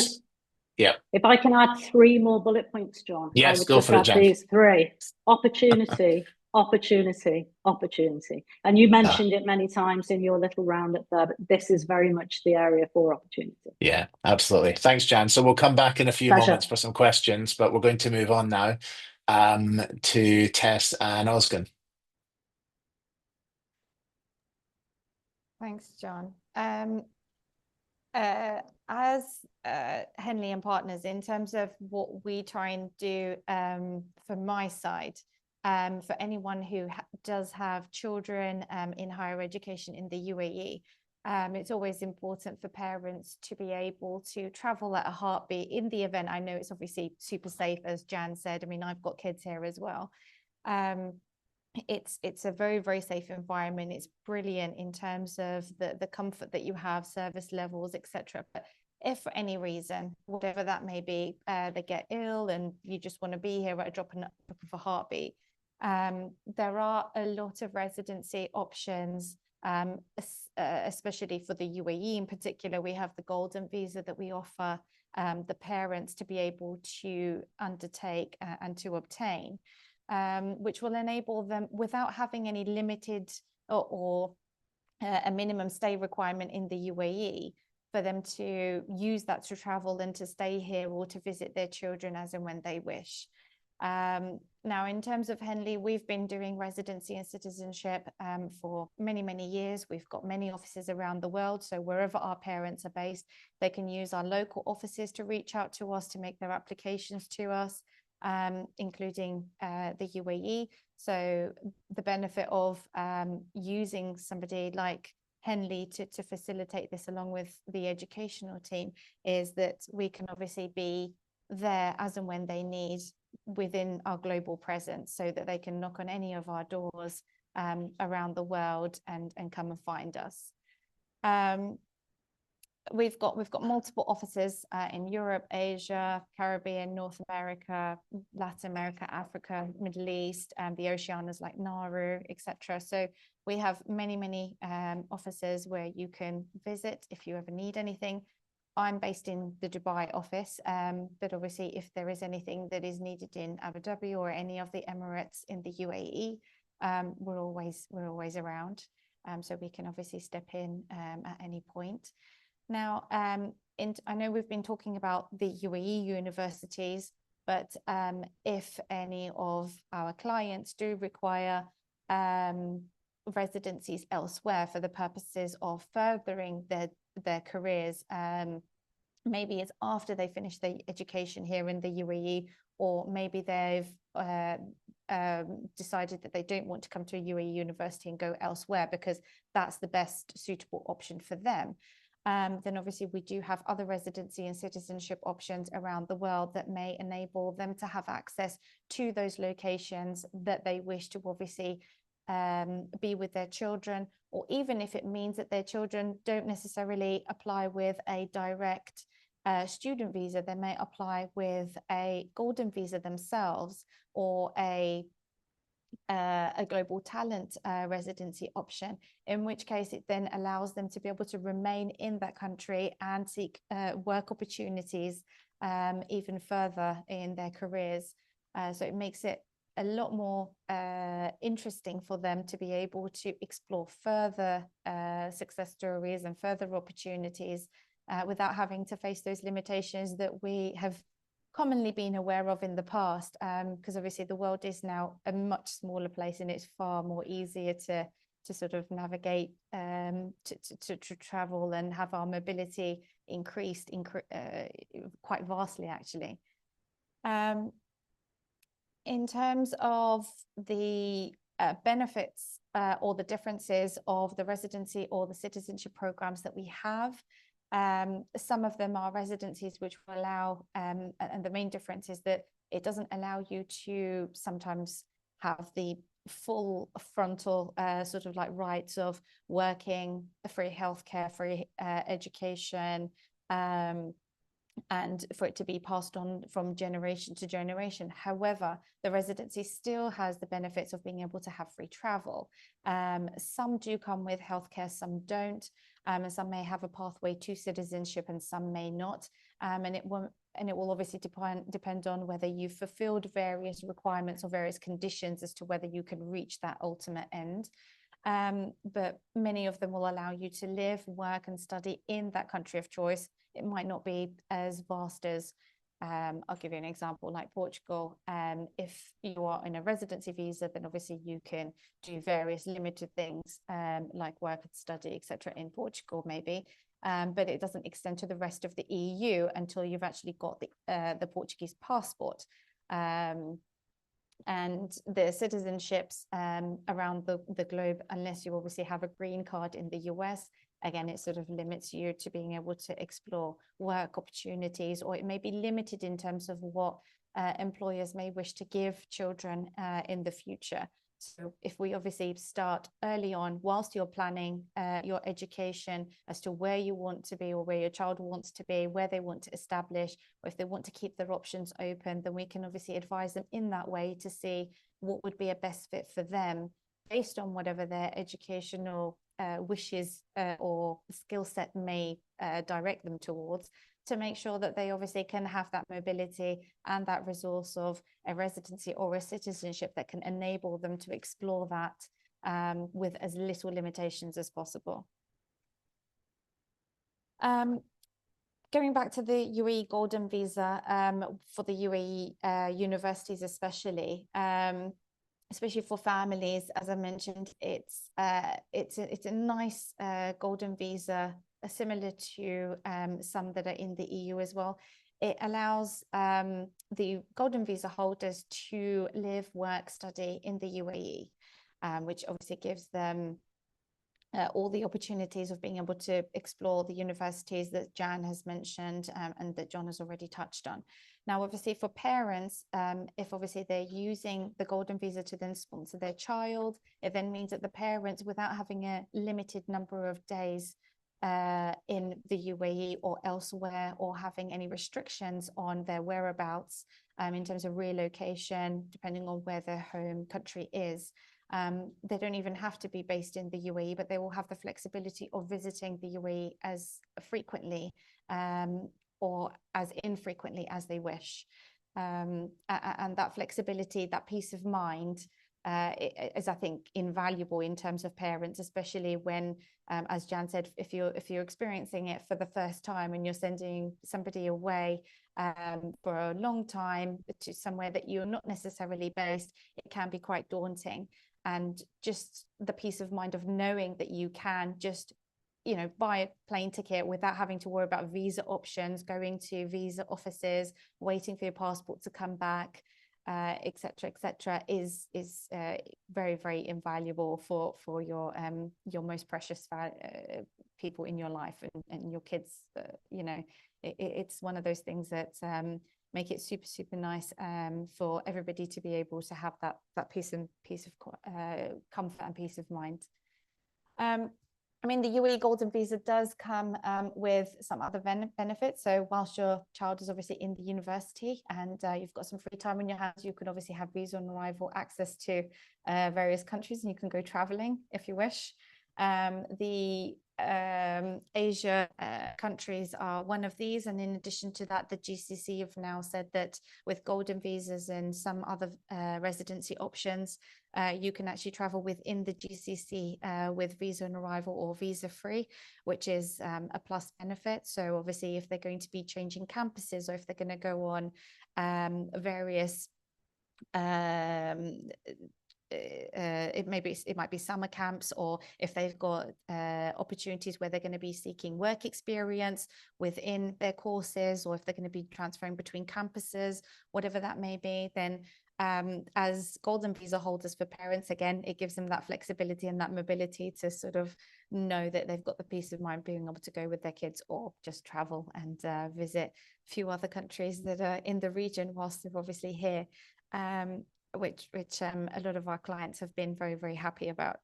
yeah, if I can add 3 more bullet points, John, I yes, would go just for it, add Jan. these 3: opportunity, opportunity, opportunity. And you Ah, mentioned it many times in your little roundup there, but this is very much the area for opportunity. yeah, absolutely. Thanks, Jan. So we'll come back in a few Pleasure. moments for some questions, but we're going to move on now to Tess and Osgun. Thanks, John. As Henley and Partners, in terms of what we try and do from my side, for anyone who does have children in higher education in the UAE, it's always important for parents to be able to travel at a heartbeat in the event. I know it's obviously super safe, as Jan said. I mean, I've got kids here as well. It's a very, very safe environment. It's brilliant in terms of the comfort that you have, service levels, etc. But if for any reason, whatever that may be, they get ill and you just want to be here at a drop of a heartbeat, there are a lot of residency options, especially for the UAE in particular. We have the golden visa that we offer the parents to be able to undertake and to obtain, which will enable them, without having any limited or a minimum stay requirement in the UAE, for them to use that to travel and to stay here or to visit their children as and when they wish. Now, in terms of Henley, we've been doing residency and citizenship for many, many years. We've got many offices around the world. So wherever our parents are based, they can use our local offices to reach out to us, to make their applications to us, including the UAE. So the benefit of using somebody like Henley to facilitate this along with the educational team is that we can obviously be there as and when they need within our global presence, so that they can knock on any of our doors around the world and come and find us. We've got multiple offices in Europe, Asia, Caribbean, North America, Latin America, Africa, Middle East, and the Oceanias like Nauru, etc. So we have many offices where you can visit if you ever need anything. I'm based in the Dubai office, but obviously if there is anything that is needed in Abu Dhabi or any of the Emirates in the UAE, we're always around, so we can obviously step in at any point. Now, I know we've been talking about the UAE universities, but if any of our clients do require residencies elsewhere for the purposes of furthering their careers, maybe it's after they finish their education here in the UAE, or maybe they've decided that they don't want to come to a UAE university and go elsewhere because that's the best suitable option for them. Then obviously we do have other residency and citizenship options around the world that may enable them to have access to those locations that they wish to obviously be with their children, or even if it means that their children don't necessarily apply with a direct student visa, they may apply with a golden visa themselves, or a global talent residency option, in which case it then allows them to be able to remain in that country and seek work opportunities even further in their careers. So it makes it a lot more interesting for them to be able to explore further success stories and further opportunities without having to face those limitations that we have commonly been aware of in the past, because obviously the world is now a much smaller place and it's far more easier to sort of navigate, to travel and have our mobility increased quite vastly, actually. In terms of the benefits or the differences of the residency or the citizenship programs that we have. Some of them are residencies which will allow, and the main difference is that it doesn't allow you to sometimes have the full frontal sort of like rights of working, free healthcare, free education, and for it to be passed on from generation to generation. However, the residency still has the benefits of being able to have free travel. Some do come with healthcare, some don't, and some may have a pathway to citizenship and some may not. And it will obviously depend on whether you've fulfilled various requirements or various conditions as to whether you can reach that ultimate end. But many of them will allow you to live, work, and study in that country of choice. It might not be as vast as, I'll give you an example, like Portugal. If you are in a residency visa, then obviously you can do various limited things like work and study, etc. in Portugal, maybe. But it doesn't extend to the rest of the EU until you've actually got the Portuguese passport. And the citizenships around the globe, unless you obviously have a green card in the US, again, it sort of limits you to being able to explore work opportunities, or it may be limited in terms of what employers may wish to give children in the future. So if we obviously start early on, whilst you're planning your education as to where you want to be or where your child wants to be, where they want to establish, or if they want to keep their options open, then we can obviously advise them in that way to see what would be a best fit for them based on whatever their educational wishes or skill set may direct them towards, to make sure that they obviously can have that mobility and that resource of a residency or a citizenship that can enable them to explore that with as little limitations as possible. Going back to the UAE Golden Visa, for the UAE universities especially for families, as I mentioned, it's a nice golden visa, similar to some that are in the EU as well. It allows the golden visa holders to live, work, study in the UAE, which obviously gives them all the opportunities of being able to explore the universities that Jan has mentioned and that John has already touched on. Now, obviously for parents, if obviously they're using the golden visa to then sponsor their child, it then means that the parents, without having a limited number of days in the UAE or elsewhere, or having any restrictions on their whereabouts in terms of relocation, depending on where their home country is, they don't even have to be based in the UAE, but they will have the flexibility of visiting the UAE as frequently or as infrequently as they wish. And that flexibility, that peace of mind is, I think, invaluable in terms of parents, especially when, as Jan said, if you're experiencing it for the first time and you're sending somebody away for a long time to somewhere that you're not necessarily based, it can be quite daunting. And just the peace of mind of knowing that you can just, buy a plane ticket without having to worry about visa options, going to visa offices, waiting for your passport to come back, etc., is very, very invaluable for your most precious people in your life and your kids. It's one of those things that make it super, super nice for everybody to be able to have that piece of comfort and peace of mind. I mean, the UAE Golden Visa does come with some other benefits. So whilst your child is obviously in the university and you've got some free time on your hands, you can obviously have visa on arrival access to various countries, and you can go traveling if you wish. The Asia countries are one of these, and in addition to that, the GCC have now said that with golden visas and some other residency options, you can actually travel within the GCC with visa on arrival or visa free, which is a plus benefit. So obviously if they're going to be changing campuses, or if they're going to go on various it might be summer camps, or if they've got opportunities where they're going to be seeking work experience within their courses, or if they're going to be transferring between campuses, whatever that may be, then As golden visa holders for parents, again, it gives them that flexibility and that mobility to sort of know that they've got the peace of mind being able to go with their kids or just travel and visit a few other countries that are in the region whilst they're obviously here, which a lot of our clients have been very, very happy about.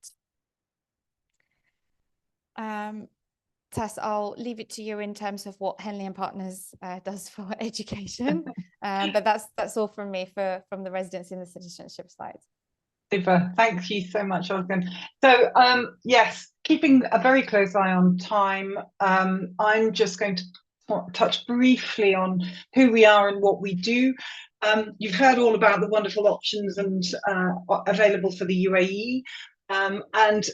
Tess, I'll leave it to you in terms of what Henley and Partners does for education, but that's all from me from the residency and the citizenship side. Super, thank you so much, Osgun. So yes, keeping a very close eye on time, I'm just going to touch briefly on who we are and what we do. You've heard all about the wonderful options and available for the UAE, and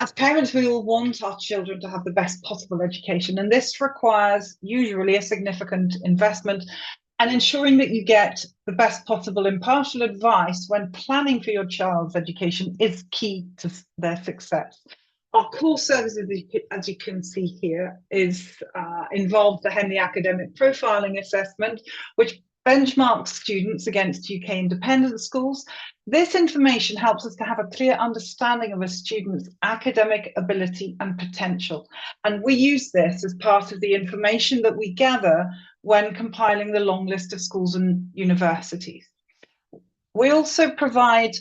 as parents, we all want our children to have the best possible education, and this requires usually a significant investment. And ensuring that you get the best possible impartial advice when planning for your child's education is key to their success. Our core services, as you can see here, involve the Henley Academic Profiling Assessment, which benchmarks students against UK independent schools. This information helps us to have a clear understanding of a student's academic ability and potential. And we use this as part of the information that we gather when compiling the long list of schools and universities. We also provide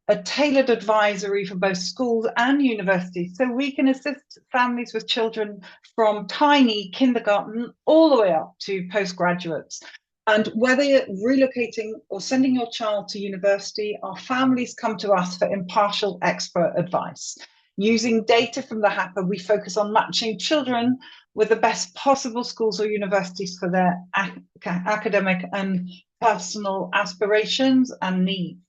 a tailored advisory for both schools and universities, so we can assist families with children from tiny kindergarten all the way up to postgraduates. And whether you're relocating or sending your child to university, our families come to us for impartial expert advice. Using data from the HAPA, we focus on matching children with the best possible schools or universities for their academic and personal aspirations and needs.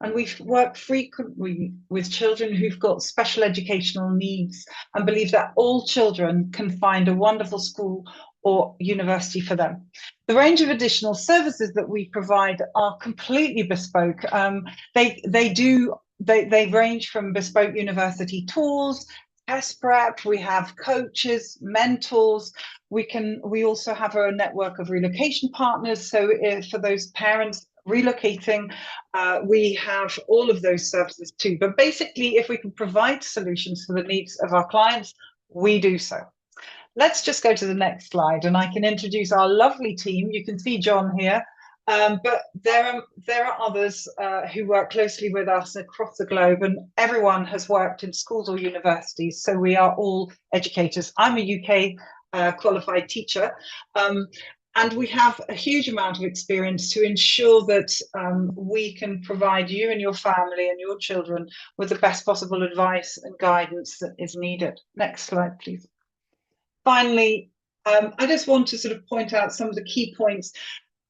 And we work frequently with children who've got special educational needs and believe that all children can find a wonderful school or university for them. The range of additional services that we provide are completely bespoke. They range from bespoke university tours, test prep. We have coaches, mentors. We also have a network of relocation partners. So for those parents relocating, we have all of those services too. But basically, if we can provide solutions for the needs of our clients, we do so. Let's just go to the next slide, and I can introduce our lovely team. You can see John here, but there are others who work closely with us across the globe, and everyone has worked in schools or universities, so we are all educators. I'm a UK qualified teacher, and we have a huge amount of experience to ensure that we can provide you and your family and your children with the best possible advice and guidance that is needed. Next slide, please. Finally, I just want to sort of point out some of the key points.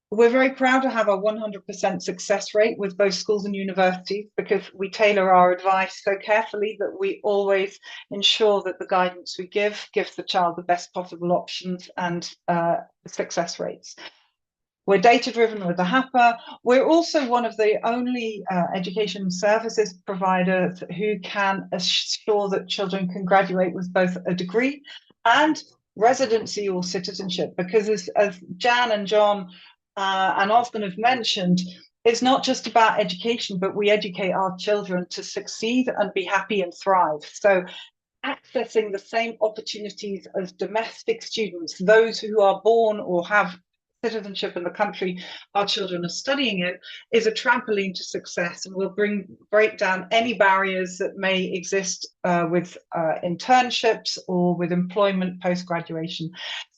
We're very proud to have a 100% success rate with both schools and universities because we tailor our advice so carefully that we always ensure that the guidance we gives the child the best possible options and success rates. We're data-driven with the HAPA. We're also one of the only education services providers who can assure that children can graduate with both a degree and residency or citizenship, because as Jan and John and Osgun have mentioned, it's not just about education, but we educate our children to succeed and be happy and thrive. So accessing the same opportunities as domestic students, those who are born or have citizenship in the country our children are studying in, is a trampoline to success, and will break down any barriers that may exist with internships or with employment post-graduation.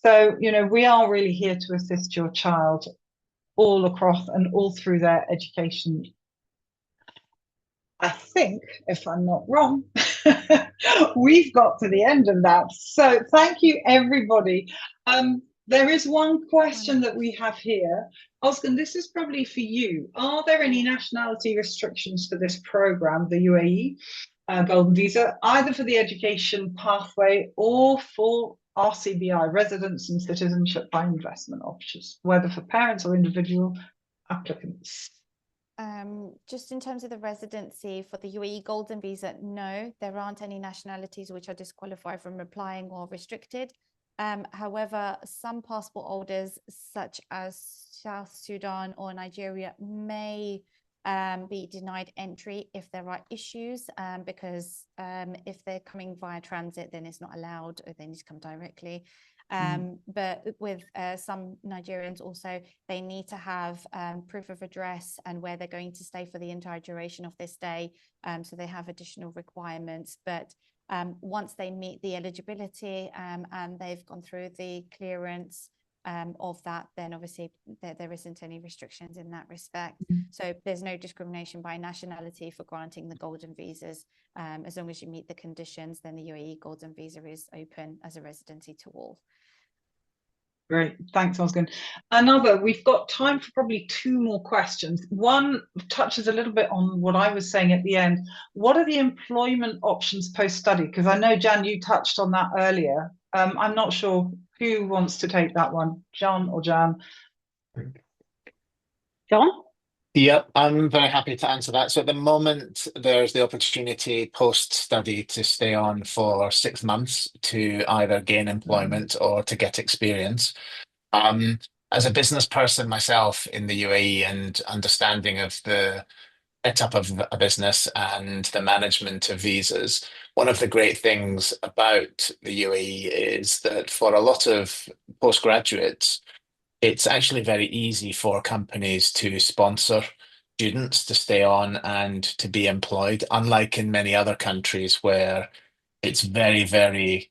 So, you know, we are really here to assist your child all across and all through their education. I think, if I'm not wrong, we've got to the end of that. So thank you, everybody. There is one question that we have here. Osgun, this is probably for you. Are there any nationality restrictions for this program, the UAE Golden Visa, either for the education pathway or for RCBI, residence and citizenship by investment options, whether for parents or individual applicants? Just in terms of the residency for the UAE Golden Visa, no, there aren't any nationalities which are disqualified from applying or restricted. However, some passport holders, such as South Sudan or Nigeria, may be denied entry if there are issues, because if they're coming via transit, then it's not allowed, or they need to come directly. But with some Nigerians also, they need to have proof of address and where they're going to stay for the entire duration of this stay. So they have additional requirements. But once they meet the eligibility and they've gone through the clearance of that, then obviously there isn't any restrictions in that respect. So there's no discrimination by nationality for granting the golden visas. As long as you meet the conditions, then the UAE golden visa is open as a residency to all. Great, thanks, Osgun. We've got time for probably 2 more questions. One touches a little bit on what I was saying at the end. What are the employment options post-study? Because I know, Jan, you touched on that earlier. I'm not sure who wants to take that one, John or Jan. John? Yep, I'm very happy to answer that. So at the moment, there's the opportunity post-study to stay on for 6 months to either gain employment or to get experience. As a business person myself in the UAE and understanding of the setup of a business and the management of visas, one of the great things about the UAE is that for a lot of postgraduates, it's actually very easy for companies to sponsor students to stay on and to be employed, unlike in many other countries where it's very, very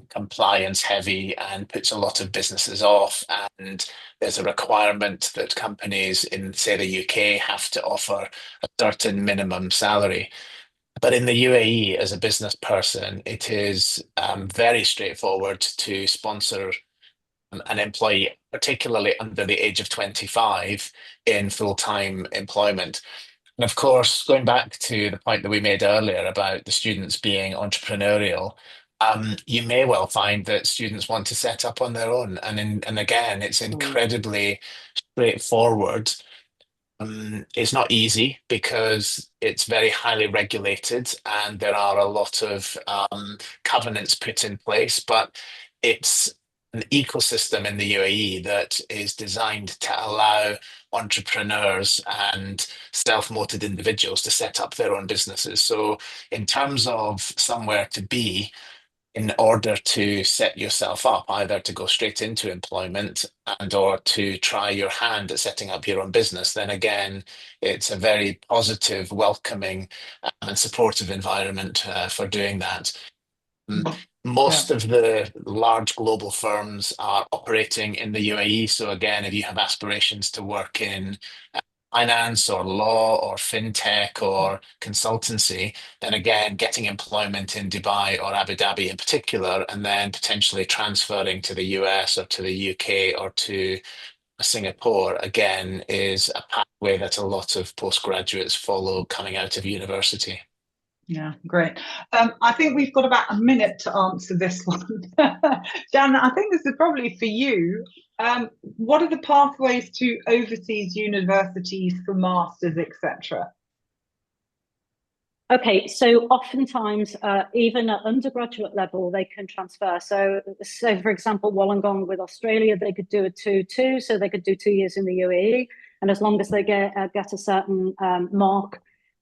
compliance heavy and puts a lot of businesses off. And there's a requirement that companies in, say, the UK have to offer a certain minimum salary. But in the UAE, as a business person, it is very straightforward to sponsor an employee, particularly under the age of 25, in full-time employment. And of course, going back to the point that we made earlier about the students being entrepreneurial, you may well find that students want to set up on their own. And again, it's incredibly straightforward. It's not easy because it's very highly regulated and there are a lot of covenants put in place, but it's an ecosystem in the UAE that is designed to allow entrepreneurs and self-motivated individuals to set up their own businesses. So in terms of somewhere to be, in order to set yourself up, either to go straight into employment and or to try your hand at setting up your own business, then again, it's a very positive, welcoming and supportive environment for doing that. Most of the large global firms are operating in the UAE. So again, if you have aspirations to work in finance or law or fintech or consultancy, then again, getting employment in Dubai or Abu Dhabi in particular, and then potentially transferring to the US or to the UK or to Singapore, again, is a pathway that a lot of postgraduates follow coming out of university. Yeah, great. I think we've got about a minute to answer this one. Jan, I think this is probably for you. What are the pathways to overseas universities for masters, etc.? Okay, so oftentimes, even at undergraduate level, they can transfer. So for example, Wollongong with Australia, they could do a 2-2, so they could do 2 years in the UAE, and as long as they get a certain mark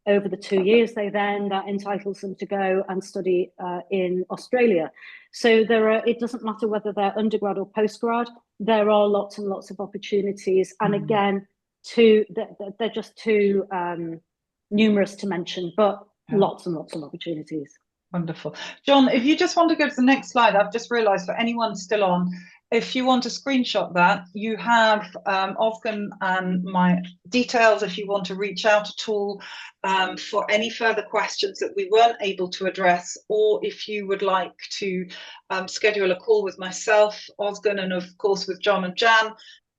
over the 2 years, that entitles them to go and study in Australia. So it doesn't matter whether they're undergrad or postgrad, there are lots and lots of opportunities. And again, they're just too numerous to mention, but lots and lots of opportunities. Wonderful. John, if you just want to go to the next slide, I've just realized for anyone still on, if you want to screenshot that, you have Osgun and my details if you want to reach out at all for any further questions that we weren't able to address, or if you would like to schedule a call with myself, Osgun, and of course with John and Jan,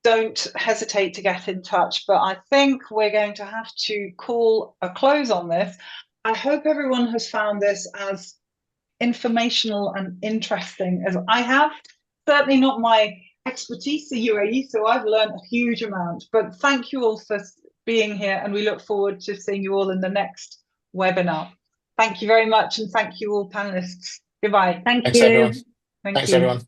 don't hesitate to get in touch. But I think we're going to have to call a close on this. I hope everyone has found this as informational and interesting as I have. Certainly not my expertise, the UAE, so I've learned a huge amount. But thank you all for being here, and we look forward to seeing you all in the next webinar. Thank you very much, and thank you all panelists. Goodbye. Thank Thanks, you. everyone. Thank Thanks, you. everyone.